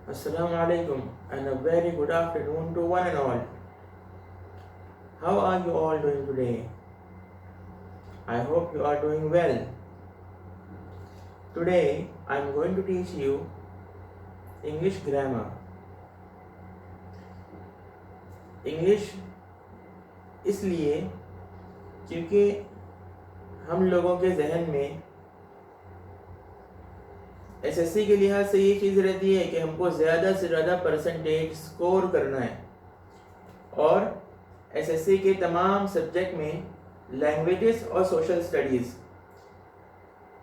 Assalamu alaikum and a very good afternoon to one and all. How are you all doing today? I hope you are doing well. Today I am going to teach you English grammar. English इसलिए क्योंकि हम लोगों के जहन में SSC के लिहाज से ये चीज़ रहती है कि हमको ज़्यादा से ज़्यादा परसेंटेज स्कोर करना है और एसएससी के तमाम सब्जेक्ट में लैंग्वेजेस और सोशल स्टडीज़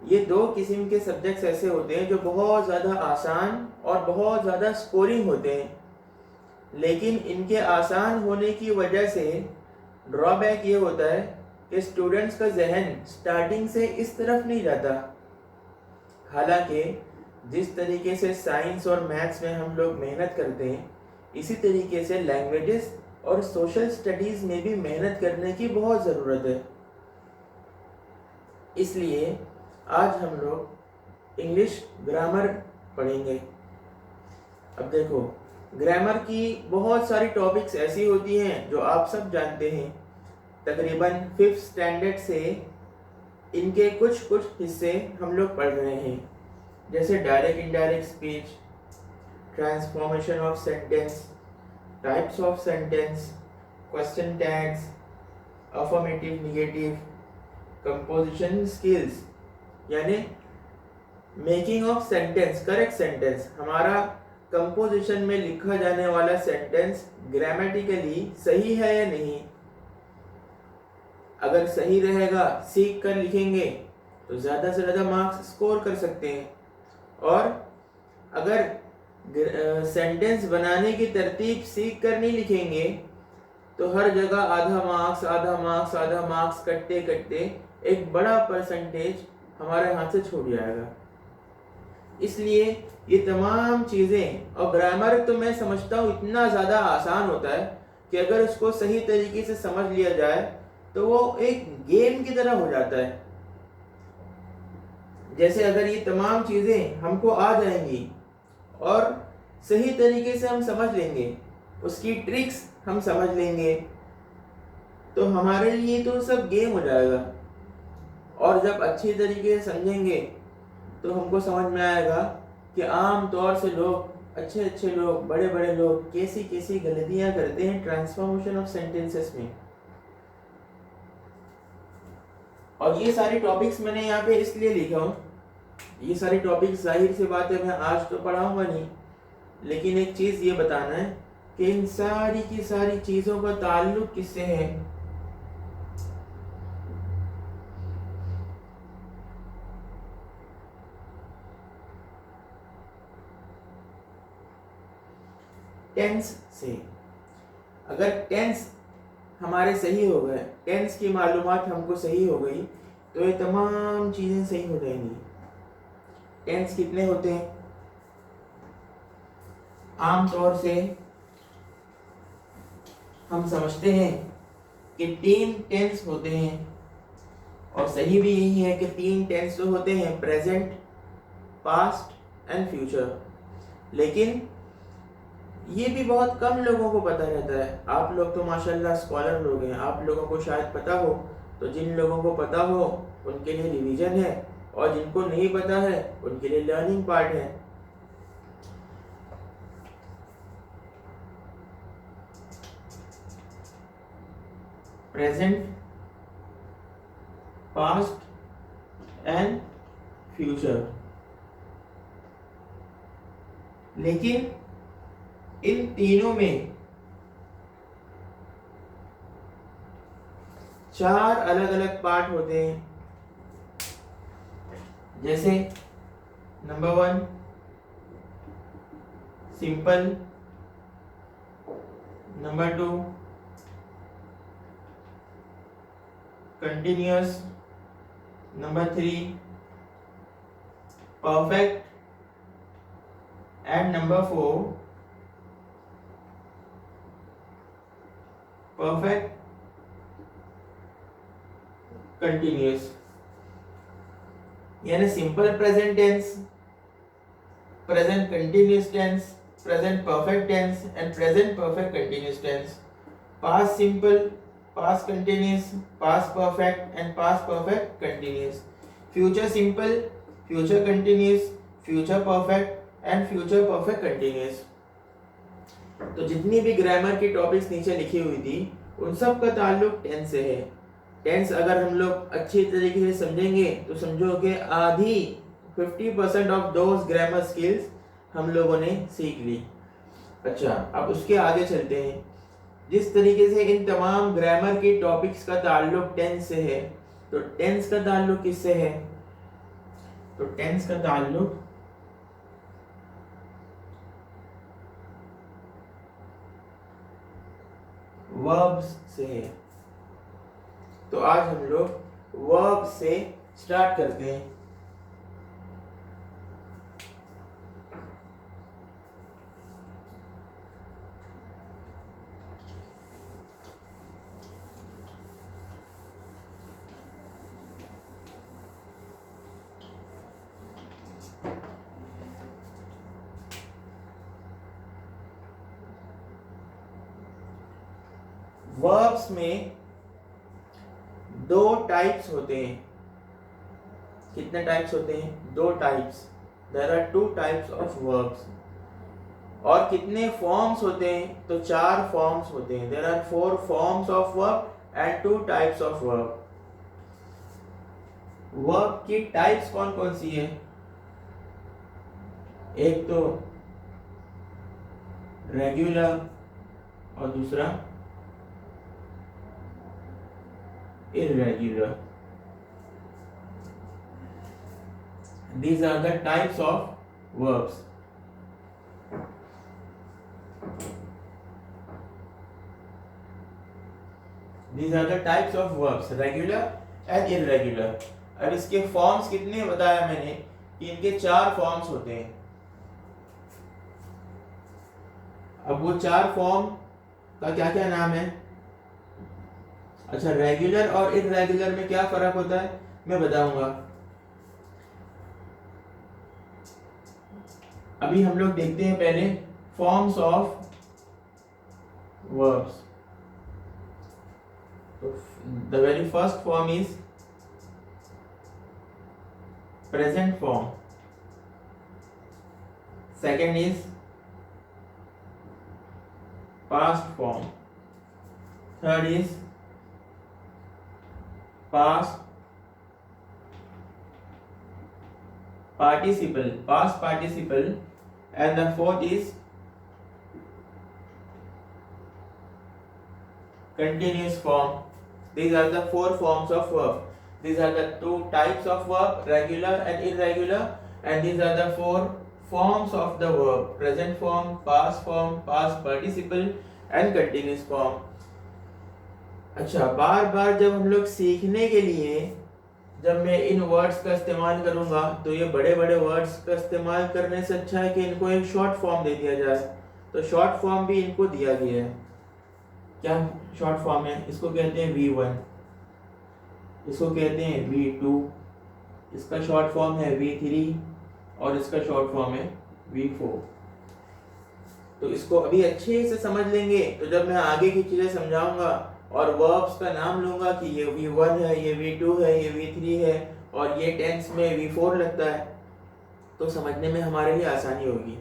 ये दो किस्म के सब्जेक्ट्स ऐसे होते हैं जो बहुत ज़्यादा आसान और बहुत ज़्यादा स्कोरिंग होते हैं, लेकिन इनके आसान होने की वजह से ड्रॉबैक ये होता है कि स्टूडेंट्स का जहन स्टार्टिंग से इस तरफ नहीं जाता। हालांकि जिस तरीके से साइंस और मैथ्स में हम लोग मेहनत करते हैं, इसी तरीके से लैंग्वेजेस और सोशल स्टडीज़ में भी मेहनत करने की बहुत ज़रूरत है। इसलिए आज हम लोग इंग्लिश ग्रामर पढ़ेंगे। अब देखो, ग्रामर की बहुत सारी टॉपिक्स ऐसी होती हैं जो आप सब जानते हैं। तकरीबन 5th स्टैंडर्ड से इनके कुछ कुछ हिस्से हम लोग पढ़ रहे हैं, जैसे direct indirect speech, transformation of sentence, types of sentence, question tags, affirmative negative, composition skills यानी making of sentence, correct sentence, हमारा कंपोजिशन में लिखा जाने वाला सेंटेंस ग्रामेटिकली सही है या नहीं। अगर सही रहेगा, सीख कर लिखेंगे तो ज़्यादा से ज़्यादा मार्क्स स्कोर कर सकते हैं। और अगर सेंटेंस बनाने की तरतीब सीख कर नहीं लिखेंगे तो हर जगह आधा मार्क्स आधा मार्क्स आधा मार्क्स कटते कटते एक बड़ा परसेंटेज हमारे हाथ से छूट जाएगा। इसलिए ये तमाम चीज़ें, और ग्रामर तो मैं समझता हूँ इतना ज़्यादा आसान होता है कि अगर उसको सही तरीके से समझ लिया जाए तो वो एक गेम की तरह हो जाता है। जैसे अगर ये तमाम चीज़ें हमको आ जाएंगी और सही तरीके से हम समझ लेंगे, उसकी ट्रिक्स हम समझ लेंगे, तो हमारे लिए तो सब गेम हो जाएगा। और जब अच्छी तरीके से समझेंगे तो हमको समझ में आएगा कि आम तौर से लोग, अच्छे अच्छे लोग, बड़े बड़े लोग कैसी कैसी गलतियां करते हैं ट्रांसफॉर्मेशन ऑफ सेंटेंसेस में। और ये सारी टॉपिक्स मैंने यहाँ पे इसलिए लिखा हूँ, ये सारी टॉपिक्स जाहिर सी बात है मैं आज तो पढ़ाऊंगा नहीं, लेकिन एक चीज़ ये बताना है कि इन सारी की सारी चीज़ों का ताल्लुक किससे है। टेंस से। अगर टेंस हमारे सही हो गए, टेंस की मालूमात हमको सही हो गई तो ये तमाम चीज़ें सही हो जाएंगी। टेंस कितने होते हैं? आम तौर से हम समझते हैं कि 3 टेंस होते हैं, और सही भी यही है कि 3 टेंस तो होते हैं, प्रेजेंट, पास्ट एंड फ्यूचर। लेकिन ये भी बहुत कम लोगों को पता रहता है। आप लोग तो माशाल्लाह स्कॉलर लोग हैं, आप लोगों को शायद पता हो, तो जिन लोगों को पता हो उनके लिए रिवीजन है, और जिनको नहीं पता है उनके लिए लर्निंग पार्ट है। Present, past and future. लेकिन इन तीनों में 4 अलग अलग पार्ट होते हैं। जैसे number 1 simple, number 2 continuous, number 3 perfect and number 4 perfect continuous. यानी simple present tense, present continuous tense, present perfect tense and present perfect continuous tense. Past simple, past continuous, past perfect and past perfect continuous. Future simple, future continuous, future perfect and future perfect continuous. तो जितनी भी grammar की topics नीचे लिखी हुई थी उन सब का ताल्लुक टेंस से है। टेंस अगर हम लोग अच्छी तरीके से समझेंगे तो समझो कि आधी 50% ऑफ दोज ग्रामर स्किल्स हम लोगों ने सीख ली। अच्छा, अब उसके आगे चलते हैं। जिस तरीके से इन तमाम ग्रामर की टॉपिक्स का ताल्लुक टेंस से है, तो टेंस का ताल्लुक किससे है? तो टेंस का ताल्लुक वर्ब्स से है। तो आज हम लोग वर्ब से स्टार्ट करते हैं। वर्ब्स में दो टाइप्स होते हैं। कितने टाइप्स होते हैं? दो types. There are two types of verbs. और कितने फॉर्म्स होते हैं? तो चार फॉर्म्स होते हैं। There are four forms of verb and two types of verb. Verb की टाइप्स कौन कौन सी है? एक तो रेगुलर और दूसरा irregular. These are the types of verbs. These are the types of verbs, regular and irregular. अब इसके फॉर्म्स कितने बताया मैंने कि इनके चार फॉर्म्स होते हैं। अब वो चार फॉर्म का क्या क्या नाम है? अच्छा, रेगुलर और इररेगुलर में क्या फर्क होता है मैं बताऊंगा। अभी हम लोग देखते हैं पहले फॉर्म्स ऑफ वर्ब्स। तो the very first form is present form, second is past form, third is past participle, and the fourth is continuous form. These are the four forms of verb. These are the two types of verb, regular and irregular, and these are the four forms of the verb: present form, past participle and continuous form. अच्छा, बार बार जब हम लोग सीखने के लिए जब मैं इन words का इस्तेमाल करूंगा तो ये बड़े बड़े वर्ड्स का इस्तेमाल करने से अच्छा है कि इनको एक शॉर्ट फॉर्म दे दिया जाए। तो शॉर्ट फॉर्म भी इनको दिया गया है। क्या शॉर्ट फॉर्म है? इसको कहते हैं V1, इसको कहते हैं V2, इसका शॉर्ट फॉर्म है V3 और इसका शॉर्ट फॉर्म है V4। तो इसको अभी अच्छे से समझ लेंगे तो जब मैं आगे की चीजें समझाऊंगा और वर्ब्स का नाम लूंगा कि ये V1 है, ये V2 है, ये V3 है और ये टेंस में V4 लगता है, तो समझने में हमारे लिए आसानी होगी।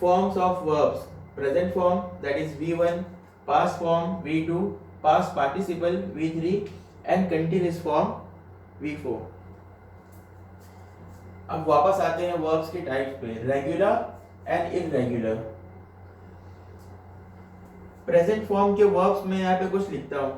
Forms of verbs: present form that is V1, past form V2, past participle V3 and continuous form V4। अब वापस आते हैं वर्ब्स के टाइप्स पे, regular and irregular. Present form के वर्ब्स में यहाँ पे कुछ लिखता हूं।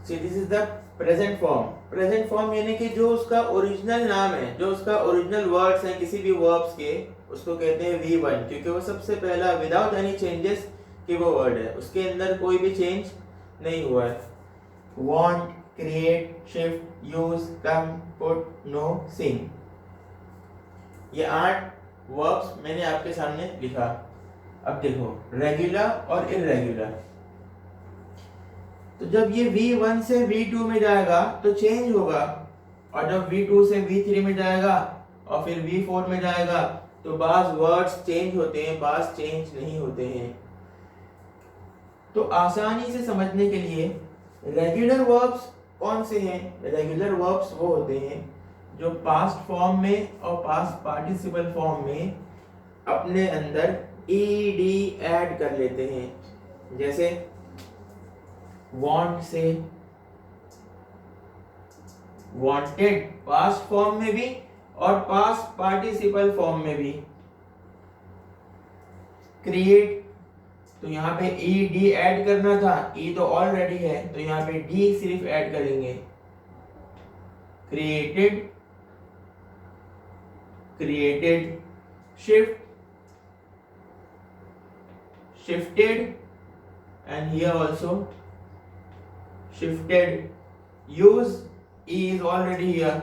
See this is the present form. Present form यानी कि जो उसका ओरिजिनल नाम है, जो उसका ओरिजिनल वर्ड्स हैं किसी भी वर्ब्स के, उसको कहते हैं V1, क्योंकि वो सबसे पहला विदाउट एनी चेंजेस कि वो वर्ड है, उसके अंदर कोई भी चेंज नहीं हुआ है। want, create, shift, use, come, put, know, sing, ये 8 वर्ब्स मैंने आपके सामने लिखा। अब देखो रेगुलर और इररेगुलर, तो जब ये V1 से V2 में जाएगा तो चेंज होगा, और जब V2 से V3 में जाएगा और फिर V4 में जाएगा तो बाज वर्ड्स चेंज होते हैं, बाज चेंज नहीं होते हैं। तो आसानी से समझने के लिए रेगुलर वर्ब्स कौन से हैं? रेगुलर वर्ब्स वो होते हैं जो पास्ट फॉर्म में और पास्ट पार्टिसिपल फॉर्म में अपने अंदर ईडी ऐड कर लेते हैं। जैसे want से wanted पास्ट फॉर्म में भी और पास्ट पार्टिसिपल फॉर्म में भी। क्रिएट, तो यहाँ पे ई डी ऐड करना था, ई तो ऑलरेडी है तो यहाँ पे डी सिर्फ ऐड करेंगे। Created, created. Shift, shifted, and here also shifted. Use, e is already here,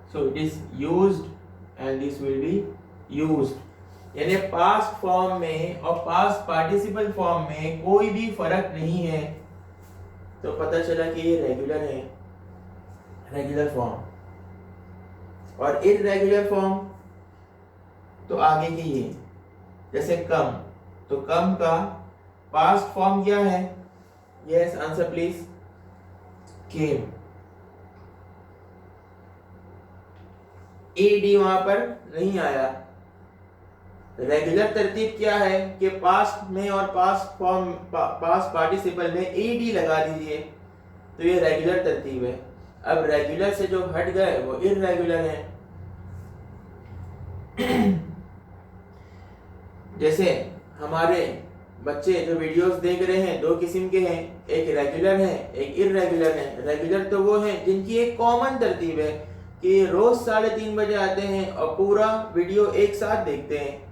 so it is used and this will be used। यानी पास्ट फॉर्म में और पास्ट पार्टिसिपल फॉर्म में कोई भी फर्क नहीं है, तो पता चला कि ये रेगुलर है, रेगुलर फॉर्म। और इररेगुलर फॉर्म तो आगे की ये, जैसे कम, तो कम का पास्ट फॉर्म क्या है? Yes, answer please. Came. ED वहां पर नहीं आया। रेगुलर तरतीब क्या है कि पास्ट में और पास्ट फॉर्म पास्ट पार्टिसिपल में ईडी लगा दीजिए, तो ये रेगुलर तरतीब है। अब रेगुलर से जो हट गए वो इररेगुलर है। जैसे हमारे बच्चे जो वीडियोस देख रहे हैं, दो किस्म के हैं, एक रेगुलर है, एक इररेगुलर है। रेगुलर तो वो हैं जिनकी एक कॉमन तरतीब है कि रोज 3:30 बजे आते हैं और पूरा वीडियो एक साथ देखते हैं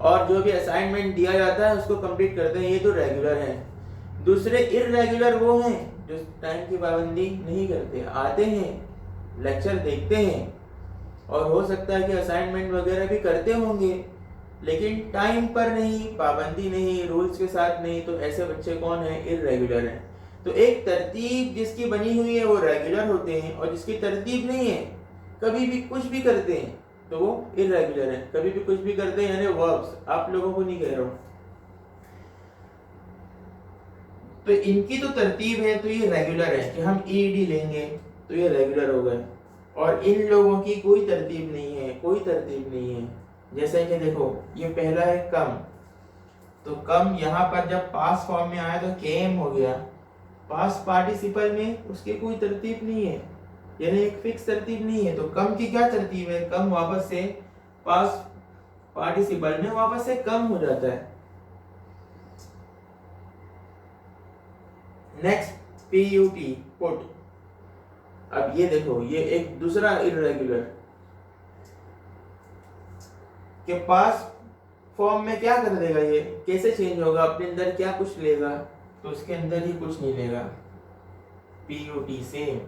और जो भी असाइनमेंट दिया जाता है उसको कंप्लीट करते हैं, ये तो रेगुलर हैं। दूसरे इररेगुलर वो हैं जो टाइम की पाबंदी नहीं करते, आते हैं, लेक्चर देखते हैं और हो सकता है कि असाइनमेंट वगैरह भी करते होंगे, लेकिन टाइम पर नहीं, पाबंदी नहीं, रूल्स के साथ नहीं। तो ऐसे बच्चे कौन हैं? इररेगुलर हैं। तो एक तरतीब जिसकी बनी हुई है वो रेगुलर होते हैं, और जिसकी तरतीब नहीं है, कभी भी कुछ भी करते हैं, तो वो इररेगुलर है। कभी भी कुछ भी करते हैं यानी वर्ब्स, आप लोगों को नहीं कह रहा हूं। तो इनकी तो तरतीब है तो ये रेगुलर है कि हम ईडी लेंगे तो ये रेगुलर हो गए, और इन लोगों की कोई तरतीब नहीं है, कोई तरतीब नहीं है। जैसे कि देखो ये पहला है कम, तो कम यहाँ पर जब पास्ट फॉर्म में आया तो केम हो गया। पास्ट पार्टिसिपल में उसकी कोई तरतीब नहीं है, यानी एक फिक्स तरतीब नहीं है। तो कम की क्या तरतीब है? कम वापस से पास्ट पार्टिसिपल में वापस से कम हो जाता है। Next PUT, put. अब ये देखो ये एक दूसरा इररेगुलर के पास फॉर्म में क्या कर देगा, ये कैसे चेंज होगा, अपने अंदर क्या कुछ लेगा? तो उसके अंदर ही कुछ नहीं लेगा। पीयूटी सेम,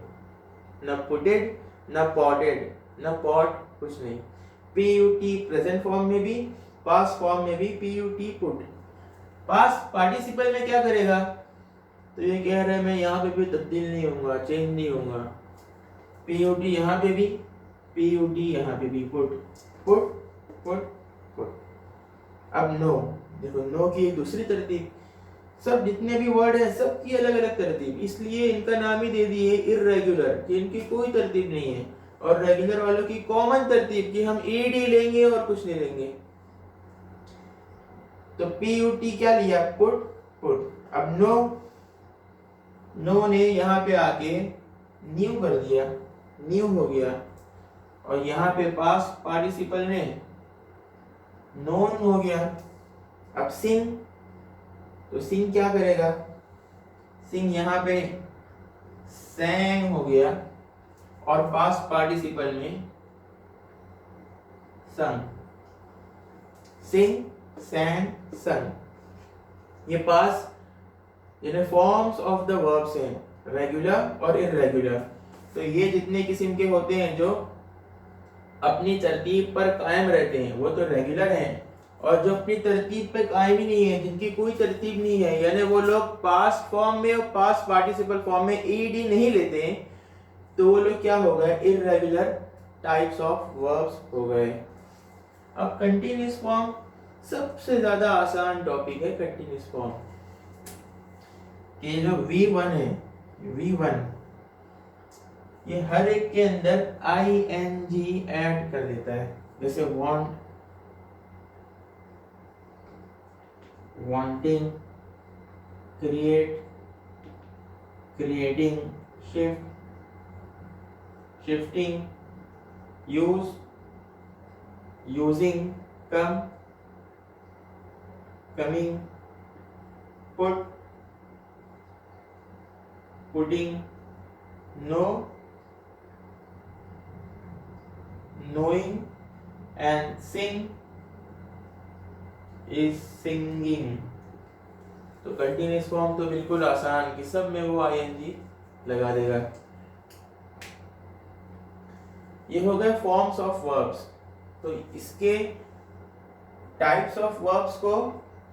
न पुटेड, न पॉटेड, न पॉट, कुछ नहीं। पीयूटी प्रेजेंट फॉर्म में भी, पास्ट फॉर्म में भी पीयूटी पुट। पास्ट पार्टिसिपल में क्या करेगा? तो ये कह रहा है मैं यहाँ पे भी तब्दील नहीं होऊंगा, चेंज नहीं होऊंगा। पीयूटी यहाँ पे भी, पीयूटी यहाँ पे भी, पुट पुट पुट पुट। अब नो, देखो नो की दूसरी तरतीब, सब जितने भी वर्ड है सबकी अलग अलग तरतीब, इसलिए इनका नाम ही दे दिए इररेगुलर कि इनकी कोई तरतीब नहीं है। और रेगुलर वालों की कॉमन तरतीब कि हम ईडी लेंगे और कुछ नहीं लेंगे। तो पीयूटी क्या लिया? Put put. अब नो, नो ने यहाँ पे आके न्यू कर दिया, न्यू हो गया, और यहाँ पे पास्ट पार्टिसिपल ने नोन हो गया। अब सिंग, तो सिंग क्या करेगा? सिंग यहाँ पे सैंग हो गया, और पास्ट पार्टिसिपल में संग, सिंग, सैंग, संग। ये पास्ट यानी फॉर्म्स ऑफ द वर्ब्स हैं, रेगुलर और इररेगुलर। तो ये जितने किस्म के होते हैं जो अपनी तरतीब पर कायम रहते हैं वो तो रेगुलर हैं, और जो अपनी तरतीब पे कायम ही नहीं है, जिनकी कोई तरतीब नहीं है, यानी वो लोग पास्ट फॉर्म में और पास्ट पार्टिसिपल फॉर्म में ईडी नहीं लेते हैं, तो वो लोग क्या हो गए, इररेगुलर टाइप्स ऑफ वर्ब्स हो गए। अब कंटीन्यूअस फॉर्म सबसे ज्यादा आसान टॉपिक है। कंटीन्यूअस फॉर्म के जो V1 है, V1 ये हर एक के अंदर ing ऐड कर देता है, जैसे want, wanting, create, creating, shift, shifting, use, using, come, coming, put, putting, know, knowing, and sing is singing। तो कंटिन्यूअस फॉर्म तो बिल्कुल आसान कि सब में वो ing लगा देगा। ये हो गए फॉर्म्स ऑफ वर्ब्स। तो इसके टाइप्स ऑफ वर्ब्स को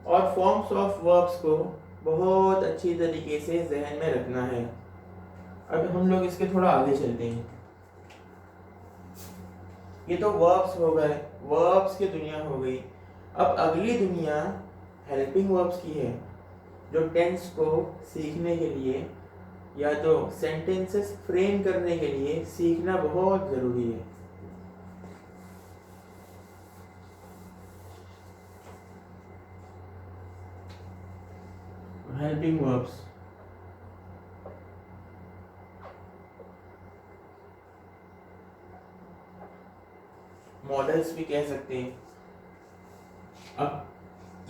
और फॉर्म्स ऑफ वर्ब्स को बहुत अच्छी तरीके से जहन में रखना है। अब हम लोग इसके थोड़ा आगे चलते हैं। ये तो वर्ब्स हो गए, वर्ब्स की दुनिया हो गई। अब अगली दुनिया हेल्पिंग वर्ब्स की है, जो टेंस को सीखने के लिए या तो सेंटेंसेस फ्रेम करने के लिए सीखना बहुत जरूरी है। हेल्पिंग वर्ब्स मॉडल्स भी कह सकते हैं। अब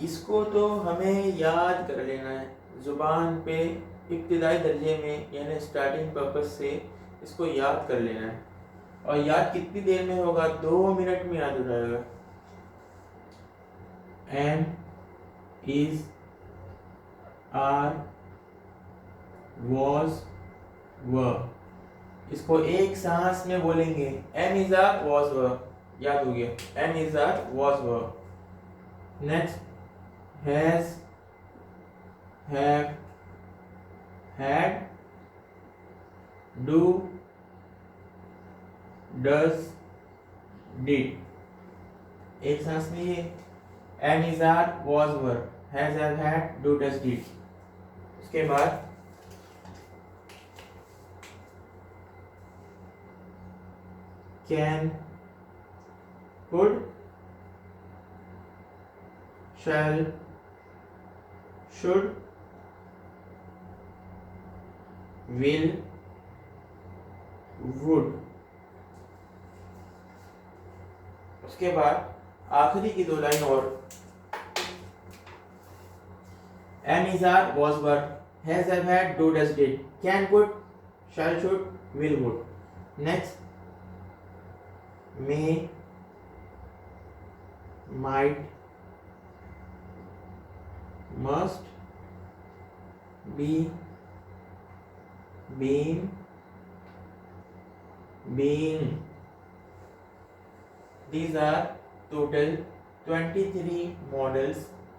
इसको तो हमें याद कर लेना है जुबान पे, इब्तिदाई दर्जे में यानी स्टार्टिंग पर्पस से इसको याद कर लेना है। और याद कितनी देर में होगा, 2 मिनट में याद हो जाएगा। Am, is, are, was, were. इसको एक सांस में बोलेंगे, am is are was were, याद हो गया, am is are was were. Next has, have, had, do, does, did। एक सांस में ये am, is, are, was, were, has, have, had, do, does, did। उसके बाद can, could, shall, should, will, would। उसके बाद आखिरी की 2 लाइन और, am, is, are, was, were, has, have, had, do, does, did, can, could, shall, should, will, would। Next may, might, must, be, being, being। These are total 23 models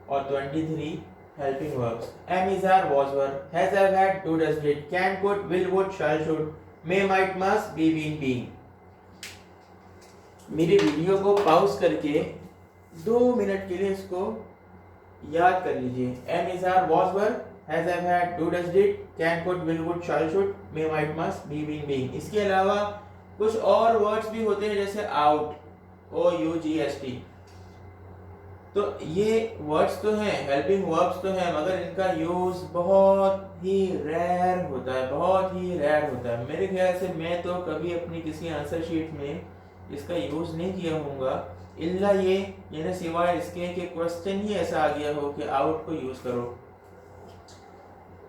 or 23 helping verbs। am, is, are, was, were, has, have, had, do, does, did, can, could, will, would, shall, should, may, might, must, be, been, being। मेरी video को pause करके 2 minute के लिए इसको याद कर लीजिए। am, is, are, was, were, has, have, had, do, does, did, can, could, will, would, shall, should, may, might, must, be, been, being। इसके अलावा कुछ और वर्ड्स भी होते हैं जैसे out, OUGST। तो ये वर्ड्स तो हैं, हेल्पिंग वर्ब्स तो हैं, मगर इनका यूज बहुत ही रेयर होता है, बहुत ही रेयर होता है। मेरे ख्याल से मैं तो कभी अपनी किसी आंसर शीट में इसका यूज नहीं किया होऊंगा, इल्ला ये यानी सिवाय इसके कि क्वेश्चन ही ऐसा आ गया हो कि आउट को यूज करो।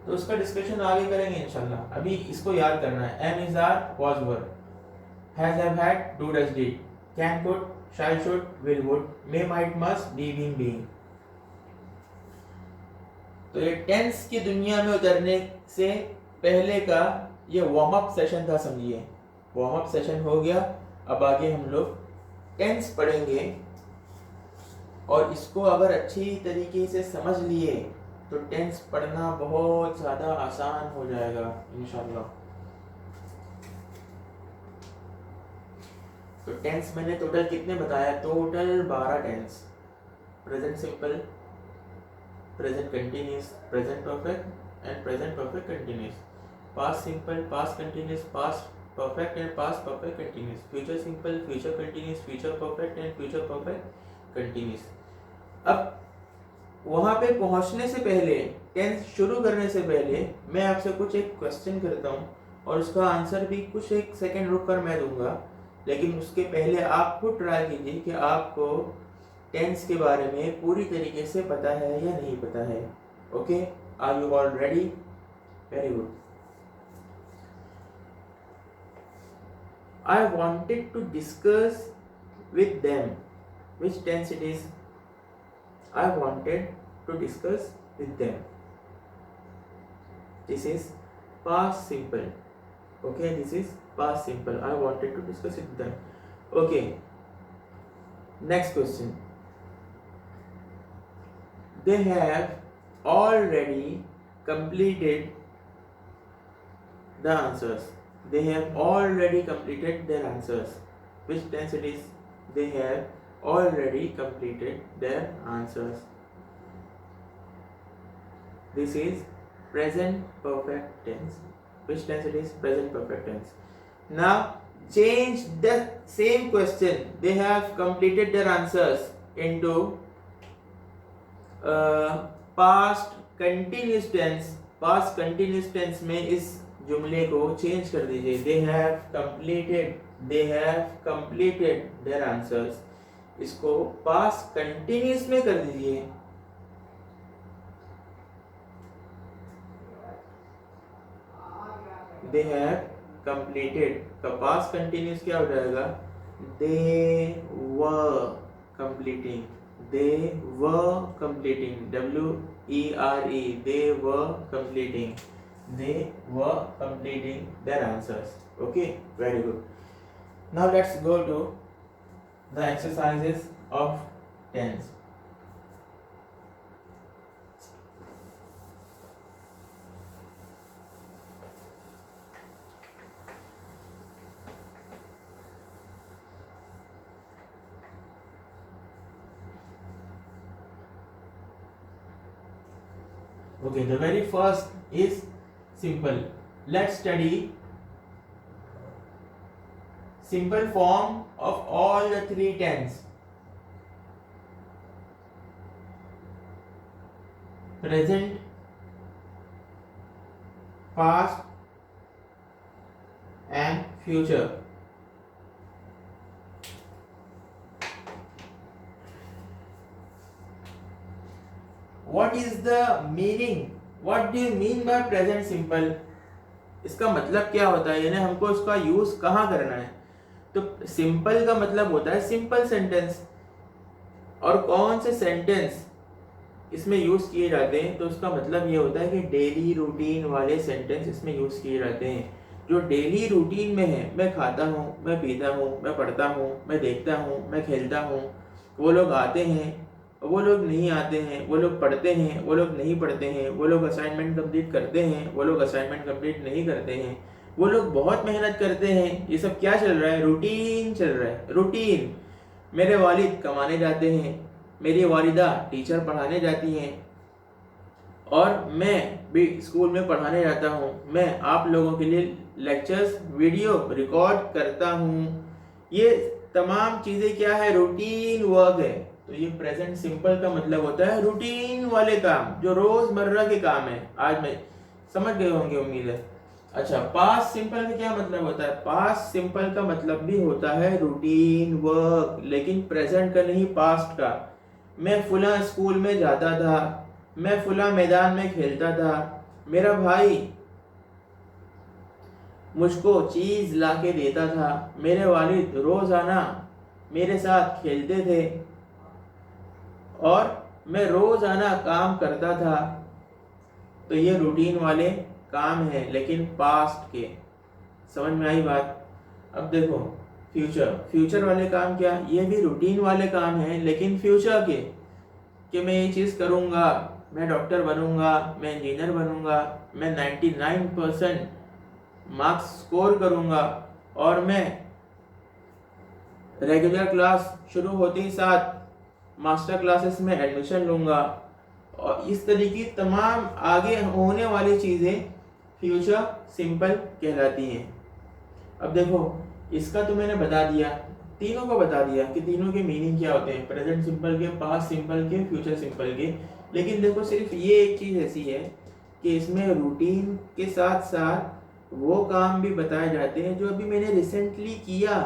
तो उसका डिस्कशन आगे करेंगे इंशाल्लाह। अभी इसको याद करना है। Am is are was were, has have had do does did, can could shall should will would, may might must be been being. तो ये टेंस की दुनिया में उतरने से पहले का ये वार्म अप सेशन था, समझिए। वार्म अप सेशन हो गया, अब आगे हम लोग टेंस पढ़ेंगे, और इसको अगर अच्छी तरीके से समझ लिए तो टेंस पढ़ना बहुत ज़्यादा आसान हो जाएगा इंशाल्लाह। तो टेंस मैंने टोटल कितने बताया? Total 12 tense. Present simple, present continuous, present perfect and present perfect continuous, past simple, past continuous, past perfect and past perfect continuous, future simple, future continuous, future perfect and future perfect continuous. अब वहां पे पहुंचने से पहले, tense शुरू करने से पहले मैं आपसे कुछ एक क्वेश्चन करता हूं, और उसका आंसर भी कुछ एक सेकंड रुक कर मैं दूंगा। लेकिन उसके पहले आप खुद ट्राई कीजिए कि आपको टेंस के बारे में पूरी तरीके से पता है या नहीं पता है। Okay, are you all ready? Very good. I wanted to discuss with them which tense it is. I wanted to discuss with them. This is past simple. Okay, this is past simple. I wanted to discuss with them. Okay. Next question. They have already completed the answers. They have already completed their answers. Which tense it is? They have already completed their answers. This is present perfect tense. Which tense it is? Present perfect tense. Now change the same question. They have completed their answers into past continuous tense. Past continuous tense में इस जुमले को change कर दीजिए। They have completed their answers, इसको past continuous में कर दीजिए। दे हैव कंप्लीटेड का पास्ट कंटिन्यूअस क्या हो जाएगा? They were completing, they were completing, WERE, they were completing, they were completing their answers. Okay, very good. Now let's go to the exercises of tense. Okay, the very first is simple. Let's study simple form of all the three tense. Present, past and future. What is the meaning? What do you mean by present simple? इसका मतलब क्या होता है, यानी हमको इसका use कहाँ करना है? तो सिंपल का मतलब होता है सिंपल सेंटेंस, और कौन से सेंटेंस इसमें यूज किए जाते हैं? तो उसका मतलब ये होता है कि डेली रूटीन वाले सेंटेंस इसमें यूज किए जाते हैं। जो डेली रूटीन में है, मैं खाता हूँ, मैं पीता हूँ, मैं पढ़ता हूँ, मैं देखता हूँ, मैं खेलता हूँ, वो लोग आते हैं, वो लोग नहीं आते हैं, वो लोग पढ़ते हैं, वो लोग नहीं पढ़ते हैं, वो लोग असाइनमेंट कंप्लीट करते हैं, वो लोग असाइनमेंट कंप्लीट नहीं करते हैं, वो लोग बहुत मेहनत करते हैं। ये सब क्या चल रहा है? रूटीन चल रहा है, रूटीन। मेरे वालिद कमाने जाते हैं, मेरी वालिदा टीचर पढ़ाने जाती हैं, और मैं भी स्कूल में पढ़ाने जाता हूँ। मैं आप लोगों के लिए लेक्चर्स वीडियो रिकॉर्ड करता हूँ। ये तमाम चीज़ें क्या है? रूटीन वर्क है। तो ये प्रेजेंट सिंपल का मतलब होता है रूटीन वाले काम, जो रोजमर्रा के काम है। आज में समझ गए होंगे, उम्मीद है। अच्छा, पास्ट सिंपल का क्या मतलब होता है? पास्ट सिंपल का मतलब भी होता है रूटीन वर्क, लेकिन प्रेजेंट का नहीं, पास्ट का। मैं फुला स्कूल में जाता था, मैं फुला मैदान में खेलता था, मेरा भाई मुझको चीज ला के देता था, मेरे वालिद रोजाना मेरे साथ खेलते थे और मैं रोजाना काम करता था। तो ये रूटीन वाले काम है लेकिन पास्ट के। समझ में आई बात? अब देखो फ्यूचर वाले काम क्या, ये भी रूटीन वाले काम है लेकिन फ्यूचर के, कि मैं ये चीज़ करूँगा, मैं डॉक्टर बनूंगा, मैं इंजीनियर बनूंगा, मैं 99% मार्क्स स्कोर करूंगा और मैं रेगुलर क्लास शुरू होते ही साथ मास्टर क्लासेस में एडमिशन लूंगा। और इस तरीके की तमाम आगे होने वाली चीज़ें फ्यूचर सिंपल कहलाती हैं। अब देखो इसका तो मैंने बता दिया, तीनों को बता दिया कि तीनों के मीनिंग क्या होते हैं, प्रेजेंट सिंपल के, पास्ट सिंपल के, फ्यूचर सिंपल के। लेकिन देखो सिर्फ ये एक चीज़ ऐसी है कि इसमें रूटीन के साथ साथ वो काम भी बताए जाते हैं जो अभी मैंने रिसेंटली किया,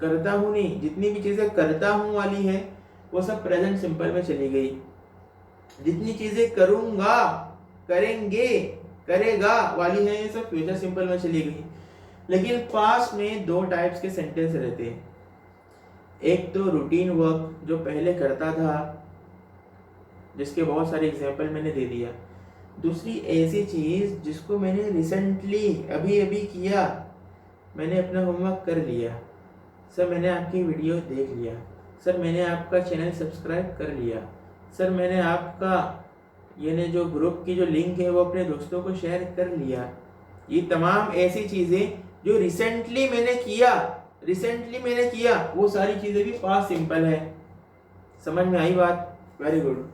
करता हूँ नहीं, जितनी भी चीज़ें करता हूँ वाली है वो सब प्रेजेंट सिंपल में चली गई। जितनी चीज़ें करूँगा, करेंगे, करेगा वाली है ये सब फ्यूचर सिंपल में चली गई। लेकिन पास्ट में दो टाइप्स के सेंटेंस रहते हैं। एक तो रूटीन वर्क जो पहले करता था, जिसके बहुत सारे एग्जाम्पल मैंने दे दिया। दूसरी ऐसी चीज़ जिसको मैंने रिसेंटली अभी अभी किया, मैंने अपना होमवर्क कर लिया, सर मैंने आपकी वीडियो देख लिया, सर मैंने आपका चैनल सब्सक्राइब कर लिया, सर मैंने आपका यानी जो ग्रुप की जो लिंक है वो अपने दोस्तों को शेयर कर लिया। ये तमाम ऐसी चीज़ें जो रिसेंटली मैंने किया, वो सारी चीज़ें भी पास्ट सिंपल है। समझ में आई बात? Very good.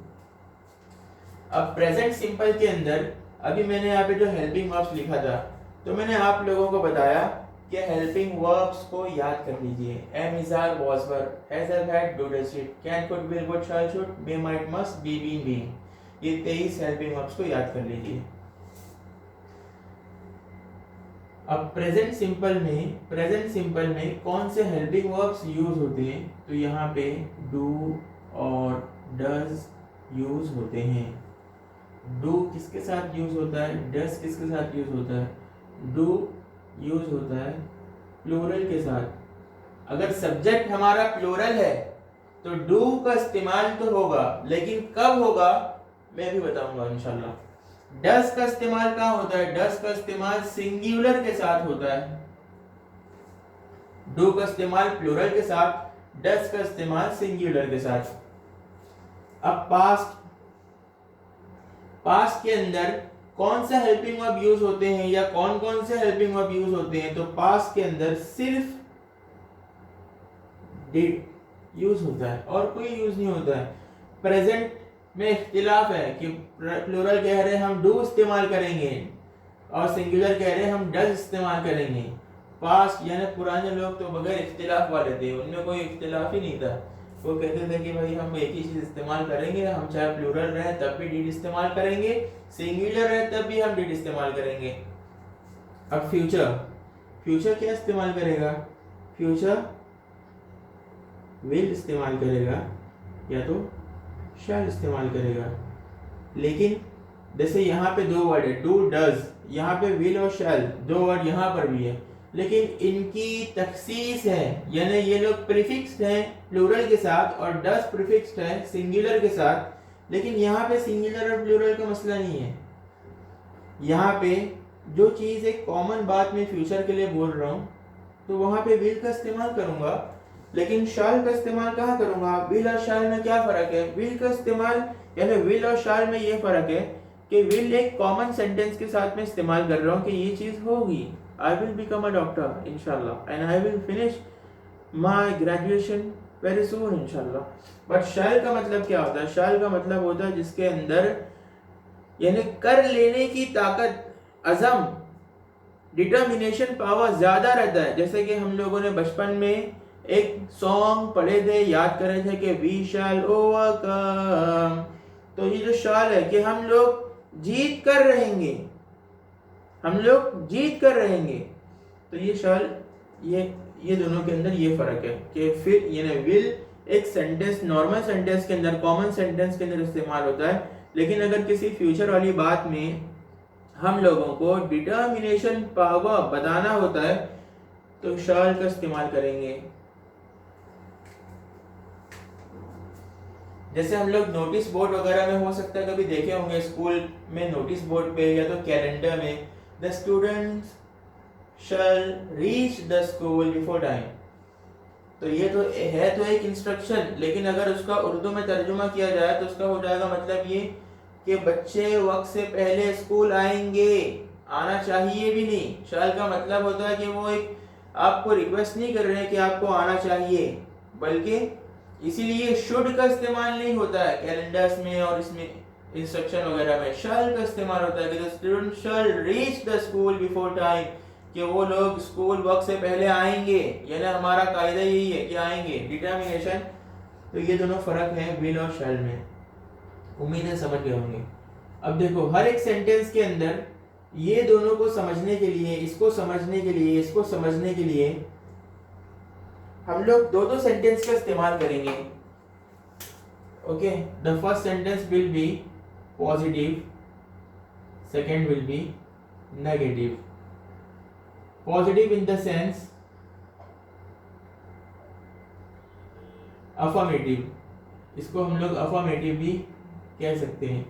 अब प्रेजेंट सिंपल के अंदर अभी मैंने यहाँ पे जो हेल्पिंग वर्ब्स लिखा था, तो मैंने आप लोगों को बताया कि हेल्पिंग वर्ब्स को याद कर लीजिए। Am, is, are, was, were, has, have, had, do, does, did, can, could, will, would, shall, should, may, might, must, be, been, being. ये 23 हेल्पिंग वर्ब्स को याद कर लीजिए। अब प्रेजेंट सिंपल में कौन से हेल्पिंग वर्ब्स यूज होते हैं? तो यहाँ पे डू और डज यूज होते हैं। डू किसके साथ यूज होता है, डज किसके साथ यूज होता है? डू यूज होता है प्लूरल के साथ। अगर सब्जेक्ट हमारा प्लूरल है तो डू का इस्तेमाल तो होगा, लेकिन कब होगा मैं भी बताऊंगा इंशाल्लाह। डज का इस्तेमाल कहाँ होता है? डज का इस्तेमाल सिंगुलर के साथ होता है। डू का इस्तेमाल प्लूरल के साथ, डज का इस्तेमाल सिंगुलर के साथ। अब पास्ट के अंदर कौन सा हेल्पिंग वर्ब यूज होते हैं या कौन कौन से हेल्पिंग वर्ब यूज होते हैं? तो पास्ट के अंदर सिर्फ डिड यूज होता है और कोई यूज नहीं होता है। प्रेजेंट में इख्तिलाफ है कि प्लूरल कह रहे हैं हम डू इस्तेमाल करेंगे और सिंगुलर कह रहे हैं हम डज इस्तेमाल करेंगे। पास्ट यानी पुराने लोग तो बगैर इख्तिलाफ वाले थे, उनमें कोई इख्तिलाफ ही नहीं था। वो कहते थे कि भाई हम एक ही चीज इस्तेमाल करेंगे, हम चाहे प्लूरल रहे तब भी डिड इस्तेमाल करेंगे, सिंगुलर रहे तब भी हम डिड इस्तेमाल करेंगे। अब फ्यूचर क्या इस्तेमाल करेगा? फ्यूचर विल इस्तेमाल करेगा या तो शैल इस्तेमाल करेगा। लेकिन जैसे यहाँ पे दो वर्ड है, डू, डज, यहाँ पे विल और शैल दो वर्ड यहाँ पर भी है, लेकिन इनकी तखसीस है, यानी ये लोग प्रीफिक्स्ड हैं प्लूरल के साथ और डज प्रीफिक्स्ड है सिंगुलर के साथ। लेकिन यहाँ पे सिंगुलर और प्लूरल का मसला नहीं है। यहाँ पे जो चीज़ एक कॉमन बात में फ्यूचर के लिए बोल रहा हूँ तो वहाँ पे विल का इस्तेमाल करूँगा, लेकिन शाल का इस्तेमाल कहाँ करूँगा? विल और शाल में क्या फ़र्क है? विल का इस्तेमाल यानी विल और शाल में ये फ़र्क है कि विल एक कॉमन सेंटेंस के साथ में इस्तेमाल कर रहा हूँ कि ये चीज़ होगी, I will become a doctor inshallah and I will finish my graduation very soon inshallah। But shall का मतलब क्या होता है? शैल का मतलब होता है जिसके अंदर यानी कर लेने की ताकत, अज़म, डिटर्मिनेशन पावर ज़्यादा रहता है। जैसे कि हम लोगों ने बचपन में एक सॉन्ग पढ़े थे, याद करे थे कि वी शैल ओवरकम। तो ये जो शाल है कि हम लोग जीत कर रहेंगे, तो ये शाल ये दोनों के अंदर ये फर्क है कि फिर यानी विल एक सेंटेंस, नॉर्मल सेंटेंस के अंदर, कॉमन सेंटेंस के अंदर इस्तेमाल होता है, लेकिन अगर किसी फ्यूचर वाली बात में हम लोगों को डिटर्मिनेशन पावर बताना होता है तो शाल का इस्तेमाल करेंगे। जैसे हम लोग नोटिस बोर्ड वगैरह में हो सकता है कभी देखे होंगे स्कूल में, नोटिस बोर्ड पे या तो कैलेंडर में, the students shall reach the school before time. तो ये तो है तो एक इंस्ट्रक्शन, लेकिन अगर उसका उर्दू में तर्जुमा किया जाए तो उसका हो जाएगा मतलब ये कि बच्चे वक्त से पहले स्कूल आएंगे, आना चाहिए भी नहीं। शैल का मतलब होता है कि वो एक आपको रिक्वेस्ट नहीं कर रहे हैं कि आपको आना चाहिए, बल्कि इसीलिए शुड का इस्तेमाल नहीं होता है कैलेंडर्स में और इसमें इंस्ट्रक्शन वगैरह में। शैल का इस्तेमाल होता है कि the student shall reach the school before time, कि वो लोग स्कूल वक्त से पहले आएंगे, यानी हमारा कायदा यही है कि आएंगे। डिटर्मिनेशन, तो ये दोनों फर्क है विल और शैल में। उम्मीद है समझ गए होंगे। अब देखो हर एक सेंटेंस के अंदर ये दोनों को समझने के लिए, इसको समझने के लिए, इसको समझने के लिए हम लोग दो दो सेंटेंस का इस्तेमाल करेंगे। Okay, the first sentence will be positive, second will be negative. Positive in the sense affirmative, इसको हम लोग अफर्मेटिव भी कह सकते हैं।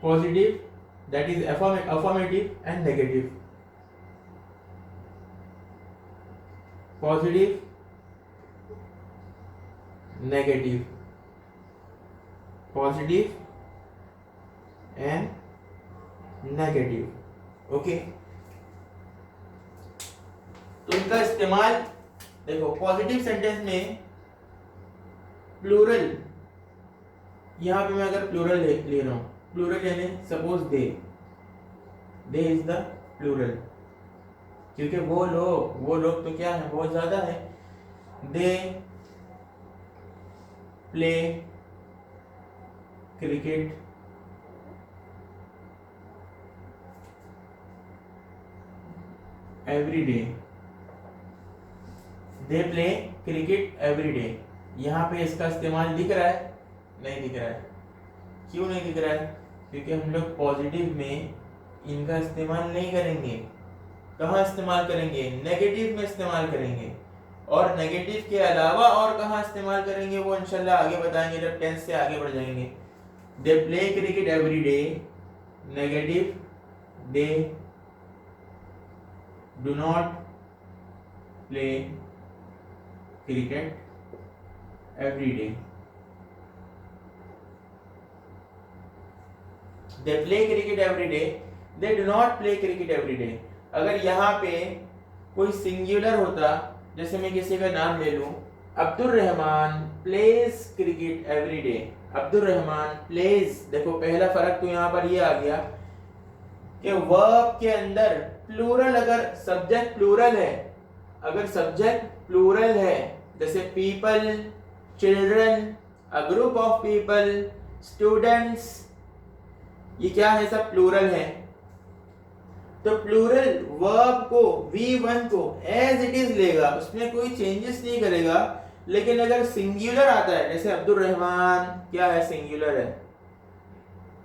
Positive that is affirmative and negative. Positive, negative, positive and negative. Okay, तो इनका इस्तेमाल देखो पॉजिटिव सेंटेंस में प्लूरल, यहां पे मैं अगर प्लूरल ले रहा हूं, प्लूरल यानी suppose they is the plural, क्योंकि वो लोग तो क्या है, बहुत ज्यादा है। They play cricket every day, they play cricket every day. यहाँ पे इसका इस्तेमाल दिख रहा है? नहीं दिख रहा है। क्यों नहीं दिख रहा है? क्योंकि हम लोग पॉजिटिव में इनका इस्तेमाल नहीं करेंगे। कहाँ इस्तेमाल करेंगे? नेगेटिव में इस्तेमाल करेंगे। और नेगेटिव के अलावा और कहाँ इस्तेमाल करेंगे वो इंशाल्लाह आगे बताएंगे जब टेंस से आगे बढ़ जाएंगे। दे play cricket every day, negative they do not play cricket every day. They play cricket every day, they do not play cricket every day. अगर यहाँ पे कोई सिंगुलर होता, जैसे मैं किसी का नाम ले लूं, Abdul Rahman plays cricket every day. Abdul Rahman plays, देखो पहला फर्क तो यहाँ पर ये आ गया कि वर्ब के अंदर प्लूरल, अगर सब्जेक्ट प्लूरल है, अगर सब्जेक्ट प्लूरल है, जैसे people, children, a group of people, students, ये क्या है? सब प्लूरल है। तो प्लूरल वर्ब को V1 को एज इट इज लेगा, उसमें कोई चेंजेस नहीं करेगा। लेकिन अगर सिंगुलर आता है, जैसे अब्दुल रहमान क्या है? सिंगुलर है।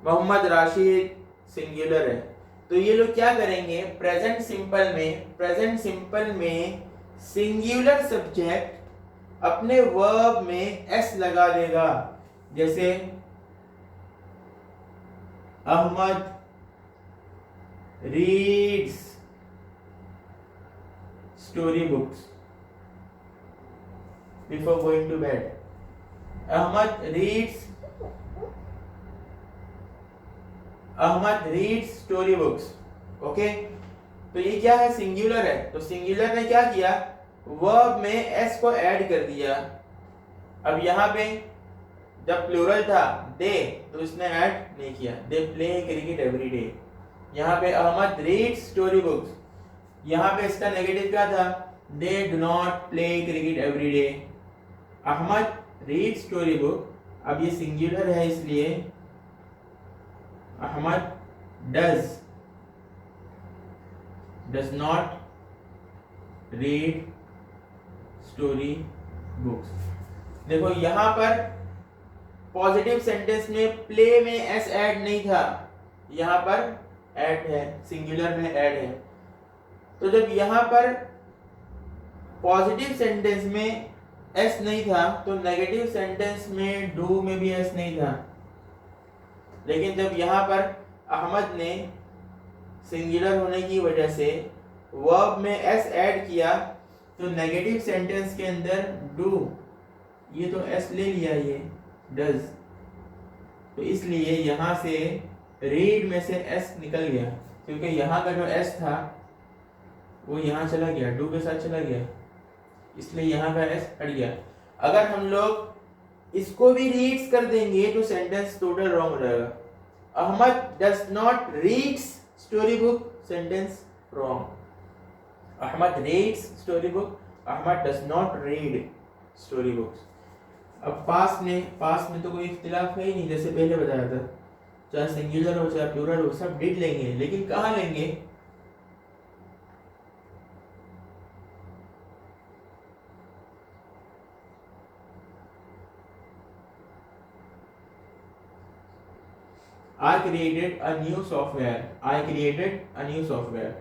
मोहम्मद राशिद सिंगुलर है। तो ये लोग क्या करेंगे? प्रेजेंट सिंपल में सिंगुलर सब्जेक्ट अपने वर्ब में एस लगा देगा। जैसे Ahmad reads story books before going to bed. Ahmad reads story books. Okay, तो ये क्या है? सिंगुलर है। तो सिंगुलर ने क्या किया? वर्ब में एस को ऐड कर दिया। अब यहाँ पे जब प्लूरल था दे, तो इसने ऐड नहीं किया। दे प्ले क्रिकेट एवरी डे। यहाँ पे अहमद रीड्स स्टोरी बुक्स, यहाँ पे इसका नेगेटिव क्या था? They do not play cricket every day. Ahmad read story book, अब ये सिंगुलर है इसलिए Ahmad does not read story books. देखो यहाँ पर पॉजिटिव सेंटेंस में प्ले में एस ऐड नहीं था, यहाँ पर ऐड है, सिंगुलर में ऐड है। तो जब यहाँ पर पॉजिटिव सेंटेंस में एस नहीं था तो नेगेटिव सेंटेंस में डू में भी एस नहीं था। लेकिन जब यहाँ पर अहमद ने सिंगुलर होने की वजह से वर्ब में एस ऐड किया तो नेगेटिव सेंटेंस के अंदर डू, ये तो एस ले लिया, ये डज, तो इसलिए यहाँ से रीड में से एस निकल गया, क्योंकि यहाँ का जो एस था वो यहाँ चला गया, डू के साथ चला गया, इसलिए यहाँ का एस हट गया। अगर हम लोग इसको भी रीड्स कर देंगे तो सेंटेंस टोटल रॉन्ग हो जाएगा। Ahmad does not reads story book, sentence wrong. Ahmad reads story book, Ahmad does not read story books. अब पास्ट में तो कोई इख्तिलाफ है ही नहीं, जैसे पहले बताया था, चाहे सिंगुलर हो चाहे प्लूरल हो, सब डिड लेंगे, लेकिन कहाँ लेंगे? I created a new software, I created a new software।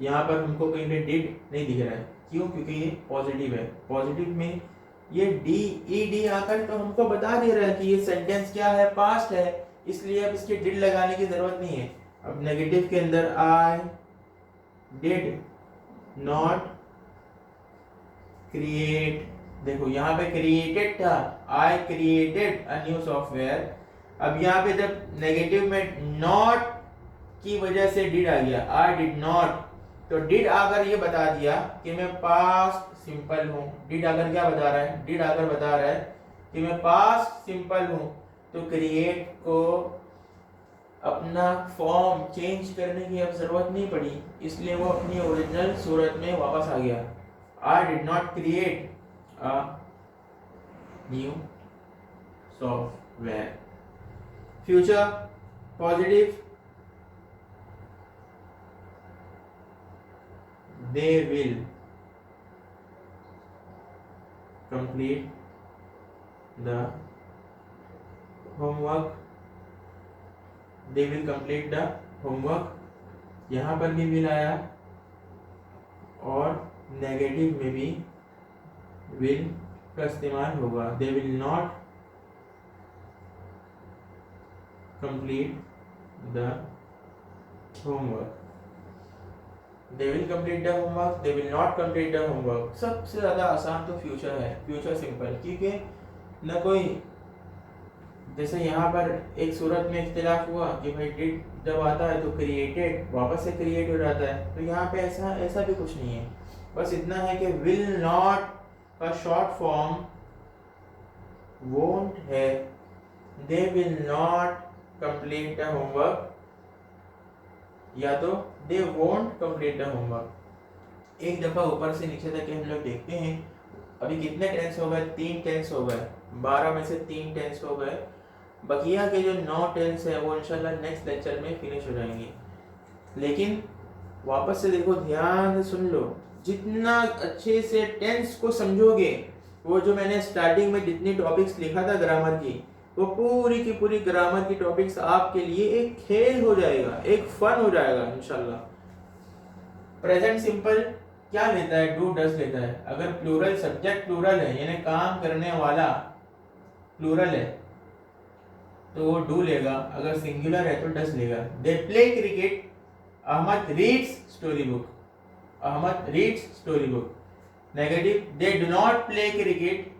यहाँ पर हमको कहीं पे डिड नहीं दिख रहा है, क्यों? क्योंकि ये पॉजिटिव है। पॉजिटिव में ये डी ई डी आकर तो हमको बता दे रहा है कि ये सेंटेंस क्या है, पास्ट है, इसलिए अब इसके डिड लगाने की जरूरत नहीं है। अब नेगेटिव के अंदर आई डिड नॉट क्रिएट, देखो यहाँ पे क्रिएटेड था, I created a new software. अब यहाँ पे जब नेगेटिव में नॉट की वजह से डिड आ गया, आई डिड नॉट, तो डिड आकर ये बता दिया कि मैं पास्ट सिंपल हूँ। डिड आकर क्या बता रहा है? डिड आकर बता रहा है कि मैं पास्ट सिंपल हूँ। तो क्रिएट को अपना फॉर्म चेंज करने की अब जरूरत नहीं पड़ी, इसलिए वो अपनी ओरिजिनल सूरत में वापस आ गया। I did not create a new software. Future positive, they will complete the homework, they will complete the homework। यहाँ पर भी will आया और नेगेटिव में भी will का इस्तेमाल होगा। they will not complete the homework, they will complete the homework, they will not complete the homework। सबसे ज़्यादा आसान तो फ्यूचर है, फ्यूचर सिंपल, क्योंकि न कोई, जैसे यहाँ पर एक सूरत में इख्तिलाफ हुआ कि भाई डिड जब आता है तो क्रिएटेड वापस से क्रिएट हो जाता है, तो यहाँ पे ऐसा भी कुछ नहीं है। बस इतना है कि विल नॉट का शॉर्ट फॉर्म वोंट है, they will not complete the homework, या तो they won't complete the homework. एक दफ़ा ऊपर से नीचे तक हम लोग देखते हैं, अभी कितने टेंस हो गए? 3 टेंस हो गए, 12 में से 3 टेंस हो गए। बकिया के जो 9 टेंस है वो इंशाल्लाह नेक्स्ट लेक्चर में फिनिश हो जाएंगे। लेकिन वापस से देखो, ध्यान से सुन लो, जितना अच्छे से टेंस को समझोगे, वो जो मैंने स्टार्टिंग में जितनी टॉपिक्स लिखा था ग्रामर की, वो पूरी की पूरी ग्रामर की टॉपिक्स आपके लिए एक खेल हो जाएगा, एक फन हो जाएगा इंशाल्लाह। प्रेजेंट सिंपल क्या लेता है? डू डज लेता है। अगर प्लूरल सब्जेक्ट प्लूरल है, यानी काम करने वाला प्लूरल है, तो वो डू लेगा। अगर सिंगुलर है तो डज लेगा। They play cricket, Ahmad reads story book, Ahmad reads story book. Negative, they do not play cricket,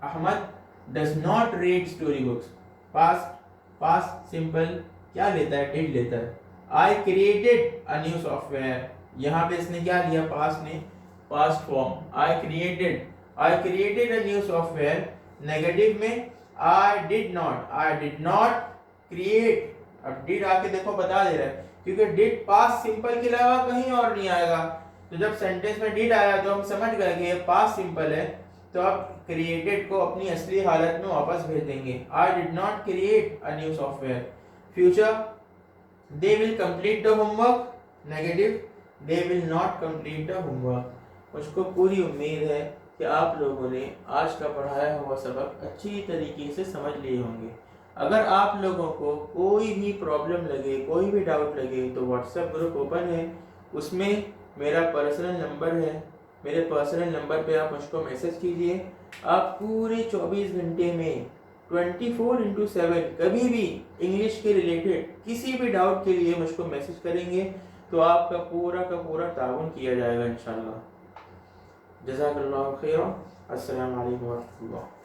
Ahmad does not read story books। past simple क्या लेता है? did लेता है। I created a new software, यहाँ पे इसने क्या लिया? पास्ट ने past form, I created a new software। Negative में I did not create। अब did आके देखो बता दे रहा है, क्योंकि did पास्ट सिंपल के अलावा कहीं और नहीं आएगा। तो जब सेंटेंस में did आया तो हम समझ गए कि ये पास्ट सिंपल है, तो अब क्रिएटेड को अपनी असली हालत में वापस भेज देंगे। I did not create a new software. Future, they will complete the homework. Negative, they will not complete the homework. मुझको पूरी उम्मीद है कि आप लोगों ने आज का पढ़ाया हुआ सबक अच्छी तरीके से समझ लिए होंगे। अगर आप लोगों को कोई भी प्रॉब्लम लगे, कोई भी डाउट लगे, तो व्हाट्सएप ग्रुप ओपन है, उसमें मेरा पर्सनल नंबर है। मेरे पर्सनल नंबर पे आप मुझको मैसेज कीजिए। आप पूरे 24 घंटे में 24/7 कभी भी इंग्लिश के रिलेटेड किसी भी डाउट के लिए मुझको मैसेज करेंगे तो आपका पूरा का पूरा ताउन किया जाएगा इंशाल्लाह। जज़ाकल्लाहु खैरन। अस्सलामु अलैकुम व रहमतुल्लाह।